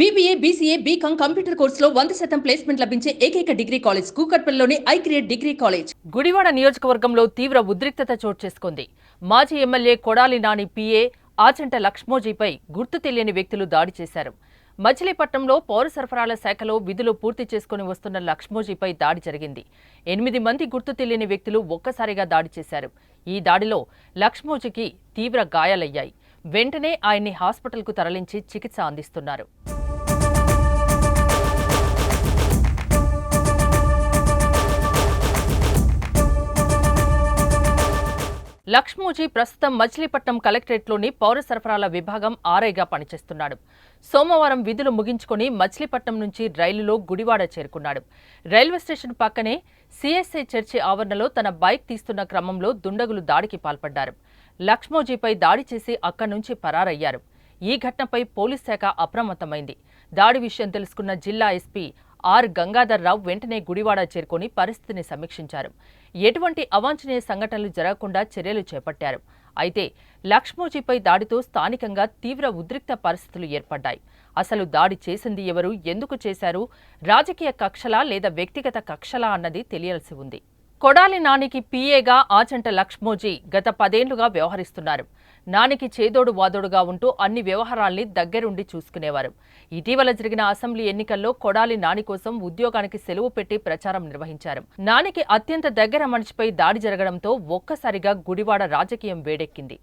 BBA, BCA, BCom computer కోర్సులో 100% placement లభించే ఏకైక డిగ్రీ కాలేజ్ కూకట్పల్లిలోని ఐక్రియేట్ డిగ్రీ కాలేజ్. గుడివాడ నియోజకవర్గంలో తీవ్ర ఉద్రిక్తత చోటు చేసుకుంది. మాజీ ఎమ్మెల్యే కొడాలి నాని పిఏ ఆచంట లక్ష్మోజీపై గుర్తు తెలియని వ్యక్తులు దాడి చేశారు. మచిలీపట్నంలో పౌర సరఫరాల శాఖలో విధులు పూర్తి చేసుకుని వస్తున్న లక్ష్మోజీపై దాడి జరిగింది. 8 మంది గుర్తు తెలియని వ్యక్తులు ఒక్కసారిగా దాడి చేశారు. ఈ దాడిలో లక్ష్మోజీకి తీవ్ర గాయాలయ్యాయి. వెంటనే ఆయన్ని హాస్పిటల్కు తరలించి చికిత్స అందిస్తున్నారు. లక్ష్మోజీ ప్రస్తుతం మచిలీపట్నం కలెక్టరేట్లోని పౌర సరఫరాల విభాగం ఆర్ఐగా పనిచేస్తున్నాడు. సోమవారం విధులు ముగించుకుని మచిలీపట్నం నుంచి రైలులో గుడివాడ చేరుకున్నాడు. రైల్వే స్టేషన్ పక్కనే సిఎస్ఐ చర్చి ఆవరణలో తన బైక్ తీస్తున్న క్రమంలో దుండగులు దాడికి పాల్పడ్డారు. లక్ష్మోజీపై దాడి చేసి అక్కడి నుంచి పరారయ్యారు. ఈ ఘటనపై పోలీస్ శాఖ అప్రమత్తమైంది. దాడి విషయం తెలుసుకున్న జిల్లా ఎస్పీ ఆర్ గంగాధర్రావు వెంటనే గుడివాడ చేరుకుని పరిస్థితిని సమీక్షించారు. ఎటువంటి అవాంఛనీయ సంఘటనలు జరగకుండా చర్యలు చేపట్టారు. అయితే లక్ష్మోజీపై దాడితో స్థానికంగా తీవ్ర ఉద్రిక్త పరిస్థితులు ఏర్పడ్డాయి. అసలు దాడి చేసింది ఎవరు, ఎందుకు చేశారు, రాజకీయ కక్షలా లేదా వ్యక్తిగత కక్షలా అన్నది తెలియాల్సి ఉంది. కొడాలి నానికి పీఏగా ఆచంట లక్ష్మోజీ గత 10 ఏళ్లుగా వ్యవహరిస్తున్నారు. నానికి చేదోడు వాదోడుగా ఉంటూ అన్ని వ్యవహారాల్ని దగ్గరుండి చూసుకునేవారు. ఇటీవల జరిగిన అసెంబ్లీ ఎన్నికల్లో కొడాలి నాని కోసం ఉద్యోగానికి సెలవు పెట్టి ప్రచారం నిర్వహించారు. నానికి అత్యంత దగ్గర మనిషిపై దాడి జరగడంతో ఒక్కసారిగా గుడివాడ రాజకీయం వేడెక్కింది.